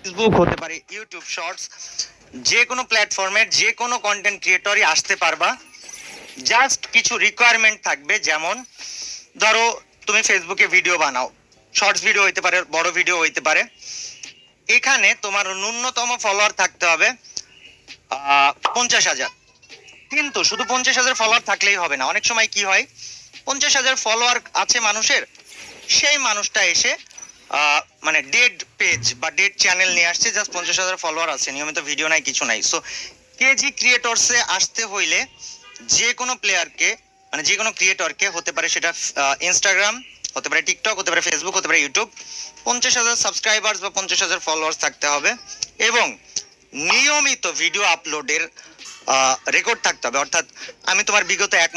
Facebook, হতে পারে YouTube shorts, যে কোনো প্ল্যাটফর্মের যে কোনো কন্টেন্ট ক্রিয়েটরই আসতে পারবা। জাস্ট কিছু রিকোয়ারমেন্ট থাকবে, যেমন ধরো তুমি ফেসবুকে ভিডিও বানাও, শর্টস ভিডিও হইতে পারে, বড় ভিডিও হইতে পারে। এখানে তোমার ন্যূনতম ফলোয়ার থাকতে হবে 50,000। কিন্তু শুধু 50,000 ফলোয়ার থাকলেই হবে না। অনেক সময় কি হয়, 50,000 ফলোয়ার আছে মানুষের, সেই মানুষটা এসে মানে ডেড পেজ বা ডেড চ্যানেল নিয়ে আসছে, জাস্ট 50,000 ফলোয়ার আছে, নিয়মিত ভিডিও নাই, কিছু নাই। সো কেজি ক্রিয়েটরসে আসতে হইলে যে কোনো প্লেয়ারকে, মানে যে কোনো ক্রিয়েটরকে, হতে পারে সেটা ইনস্টাগ্রাম, হতে পারে টিকটক, হতে পারে ফেসবুক, হতে পারে ইউটিউব, 50,000 সাবস্ক্রাইবার্স বা 50,000 ফলোয়ার্স থাকতে হবে এবং নিয়মিত ভিডিও আপলোডের রেকর্ড থাকতে হবে। অর্থাৎ আমি তোমার বিগত এক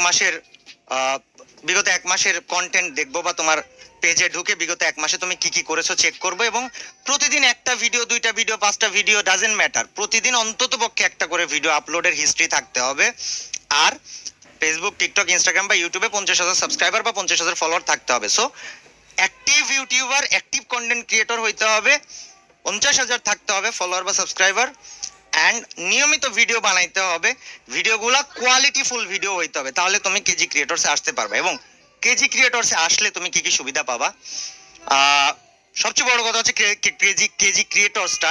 মাসের কন্টেন্ট দেখবো, বা তোমার পেজে ঢুকে বিগত এক মাসে তুমি কি কি করেছো চেক করবো, এবং প্রতিদিন একটা ভিডিও, দুইটা ভিডিও, পাঁচটা ভিডিও, ডাজেন্ট ম্যাটার, প্রতিদিন অন্তত পক্ষে একটা করে ভিডিও আপলোডের হিস্ট্রি থাকতে হবে। আর ফেসবুক, টিকটক, ইনস্টাগ্রাম বা ইউটিউবে 50,000 সাবস্ক্রাইবার বা 50,000 ফলোয়ার থাকতে হবে। So active YouTuber, active content creator হইতে হবে, 50,000 থাকতে হবে ফলোয়ার বা সাবস্ক্রাইবার, অ্যান্ড নিয়মিত ভিডিও বানাইতে হবে। ভিডিওগুলা কোয়ালিটিফুল ভিডিও হইতে হবে, তাহলে তুমি কেজি ক্রিয়েটরসে আসতে পারবে। এবং কেজি ক্রিয়েটরসে আসলে তুমি কি কি সুবিধা পাবা, সবচেয়ে বড় কথা হচ্ছে কেজি ক্রিয়েটরসটা